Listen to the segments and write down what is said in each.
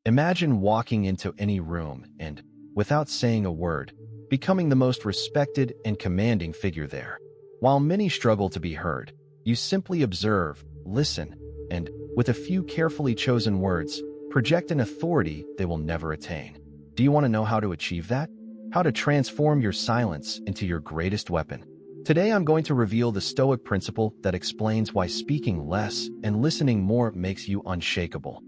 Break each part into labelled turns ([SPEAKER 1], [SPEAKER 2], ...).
[SPEAKER 1] Imagine walking into any room and, without saying a word, becoming the most respected and commanding figure there. While many struggle to be heard, you simply observe, listen, and, with a few carefully chosen words, project an authority they will never attain. Do you want to know how to achieve that? How to transform your silence into your greatest weapon? Today I'm going to reveal the Stoic principle that explains why speaking less and listening more makes you unshakable.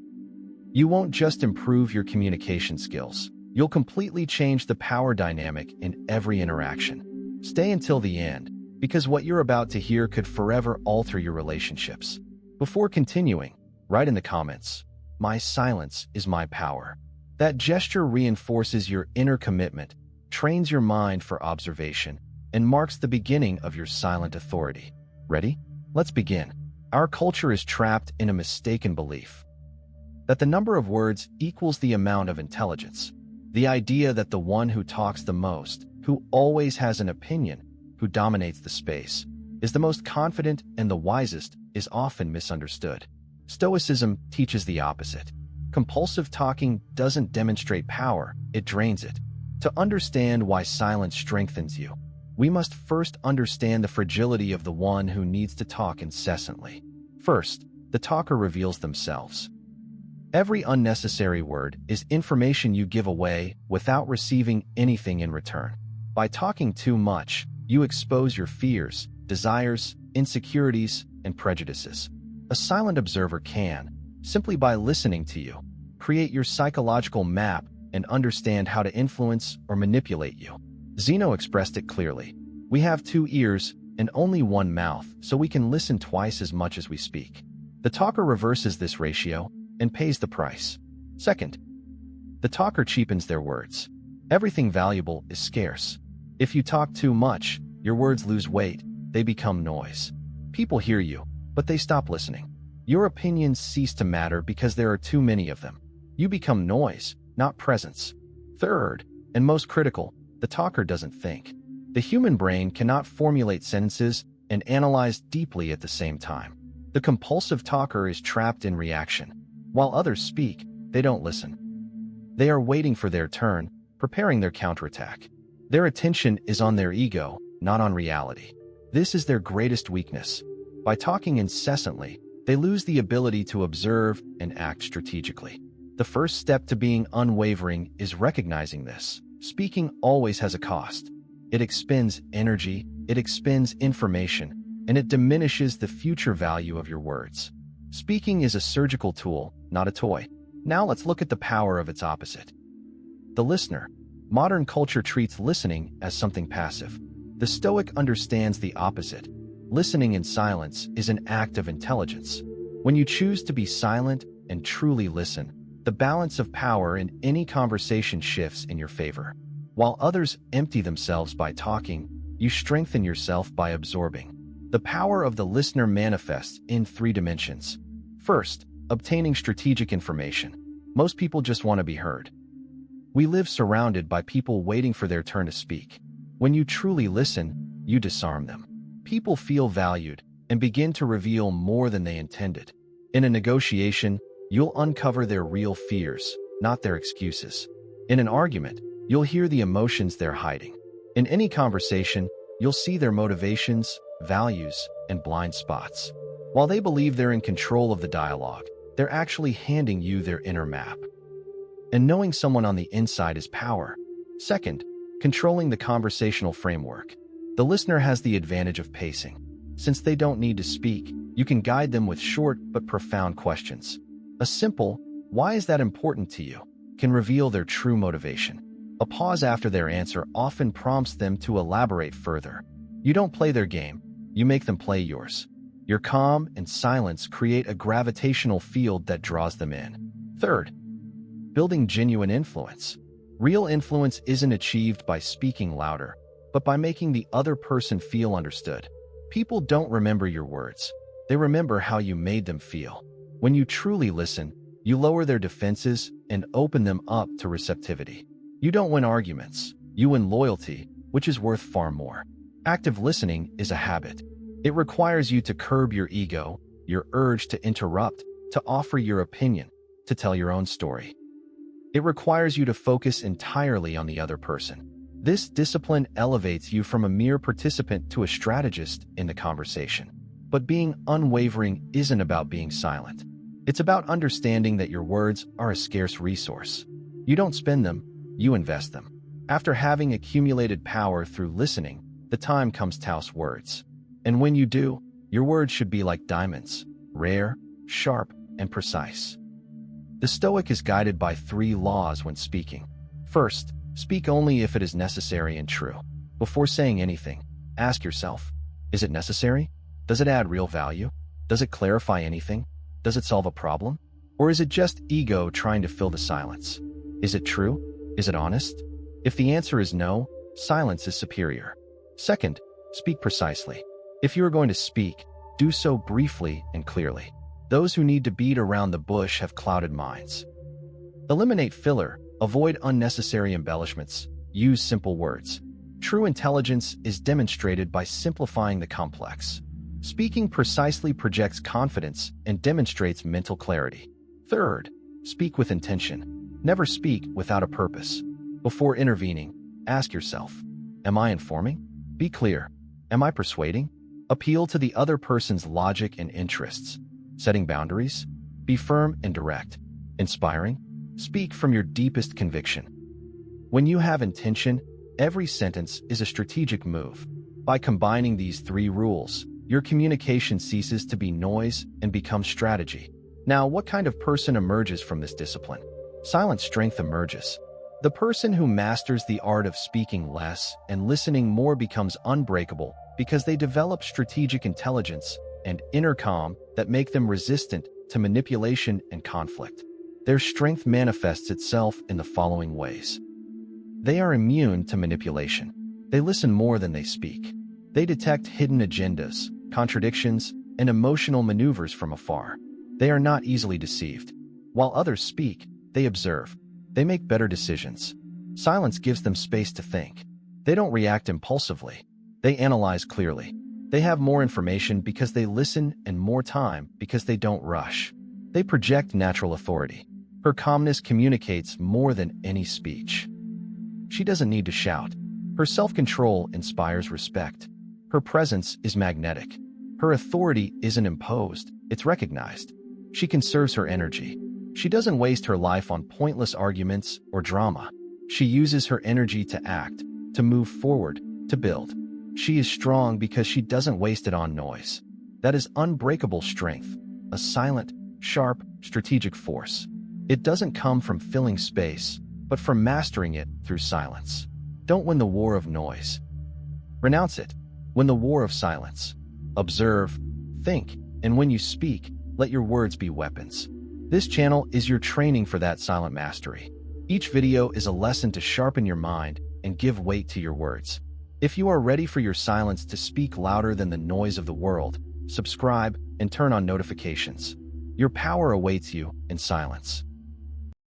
[SPEAKER 1] You won't just improve your communication skills, you'll completely change the power dynamic in every interaction. Stay until the end, because what you're about to hear could forever alter your relationships. Before continuing, write in the comments, "My silence is my power." That gesture reinforces your inner commitment, trains your mind for observation, and marks the beginning of your silent authority. Ready? Let's begin. Our culture is trapped in a mistaken belief that the number of words equals the amount of intelligence. The idea that the one who talks the most, who always has an opinion, who dominates the space, is the most confident and the wisest is often misunderstood. Stoicism teaches the opposite. Compulsive talking doesn't demonstrate power, it drains it. To understand why silence strengthens you, we must first understand the fragility of the one who needs to talk incessantly. First, the talker reveals themselves. Every unnecessary word is information you give away without receiving anything in return. By talking too much, you expose your fears, desires, insecurities, and prejudices. A silent observer can, simply by listening to you, create your psychological map and understand how to influence or manipulate you. Zeno expressed it clearly. We have 2 ears and only 1 mouth, so we can listen twice as much as we speak. The talker reverses this ratio and pays the price. Second, the talker cheapens their words. Everything valuable is scarce. If you talk too much, your words lose weight, they become noise. People hear you, but they stop listening. Your opinions cease to matter because there are too many of them. You become noise, not presence. Third, and most critical, the talker doesn't think. The human brain cannot formulate sentences and analyze deeply at the same time. The compulsive talker is trapped in reaction. While others speak, they don't listen. They are waiting for their turn, preparing their counterattack. Their attention is on their ego, not on reality. This is their greatest weakness. By talking incessantly, they lose the ability to observe and act strategically. The first step to being unwavering is recognizing this. Speaking always has a cost. It expends energy, it expends information, and it diminishes the future value of your words. Speaking is a surgical tool, not a toy. Now let's look at the power of its opposite. The listener. Modern culture treats listening as something passive. The Stoic understands the opposite. Listening in silence is an act of intelligence. When you choose to be silent and truly listen, the balance of power in any conversation shifts in your favor. While others empty themselves by talking, you strengthen yourself by absorbing. The power of the listener manifests in 3 dimensions. First, obtaining strategic information. Most people just want to be heard. We live surrounded by people waiting for their turn to speak. When you truly listen, you disarm them. People feel valued and begin to reveal more than they intended. In a negotiation, you'll uncover their real fears, not their excuses. In an argument, you'll hear the emotions they're hiding. In any conversation, you'll see their motivations, values, and blind spots. While they believe they're in control of the dialogue, they're actually handing you their inner map. And knowing someone on the inside is power. Second, controlling the conversational framework. The listener has the advantage of pacing. Since they don't need to speak, you can guide them with short but profound questions. A simple, "Why is that important to you?" can reveal their true motivation. A pause after their answer often prompts them to elaborate further. You don't play their game, you make them play yours. Your calm and silence create a gravitational field that draws them in. Third, building genuine influence. Real influence isn't achieved by speaking louder, but by making the other person feel understood. People don't remember your words. They remember how you made them feel. When you truly listen, you lower their defenses and open them up to receptivity. You don't win arguments. You win loyalty, which is worth far more. Active listening is a habit. It requires you to curb your ego, your urge to interrupt, to offer your opinion, to tell your own story. It requires you to focus entirely on the other person. This discipline elevates you from a mere participant to a strategist in the conversation. But being unwavering isn't about being silent. It's about understanding that your words are a scarce resource. You don't spend them, you invest them. After having accumulated power through listening, the time comes to house words. And when you do, your words should be like diamonds, rare, sharp, and precise. The Stoic is guided by 3 laws when speaking. First, speak only if it is necessary and true. Before saying anything, ask yourself, is it necessary? Does it add real value? Does it clarify anything? Does it solve a problem? Or is it just ego trying to fill the silence? Is it true? Is it honest? If the answer is no, silence is superior. Second, speak precisely. If you are going to speak, do so briefly and clearly. Those who need to beat around the bush have clouded minds. Eliminate filler, avoid unnecessary embellishments, use simple words. True intelligence is demonstrated by simplifying the complex. Speaking precisely projects confidence and demonstrates mental clarity. Third, speak with intention. Never speak without a purpose. Before intervening, ask yourself, am I informing? Be clear. Am I persuading? Appeal to the other person's logic and interests. Setting boundaries? Be firm and direct. Inspiring? Speak from your deepest conviction. When you have intention, every sentence is a strategic move. By combining these 3 rules, your communication ceases to be noise and becomes strategy. Now, what kind of person emerges from this discipline? Silent strength emerges. The person who masters the art of speaking less and listening more becomes unbreakable because they develop strategic intelligence and inner calm that make them resistant to manipulation and conflict. Their strength manifests itself in the following ways. They are immune to manipulation. They listen more than they speak. They detect hidden agendas, contradictions, and emotional maneuvers from afar. They are not easily deceived. While others speak, they observe. They make better decisions. Silence gives them space to think. They don't react impulsively. They analyze clearly. They have more information because they listen and more time because they don't rush. They project natural authority. Her calmness communicates more than any speech. She doesn't need to shout. Her self-control inspires respect. Her presence is magnetic. Her authority isn't imposed, it's recognized. She conserves her energy. She doesn't waste her life on pointless arguments or drama. She uses her energy to act, to move forward, to build. She is strong because she doesn't waste it on noise. That is unbreakable strength, a silent, sharp, strategic force. It doesn't come from filling space, but from mastering it through silence. Don't win the war of noise. Renounce it. Win the war of silence. Observe, think, and when you speak, let your words be weapons. This channel is your training for that silent mastery. Each video is a lesson to sharpen your mind and give weight to your words. If you are ready for your silence to speak louder than the noise of the world, subscribe and turn on notifications. Your power awaits you in silence.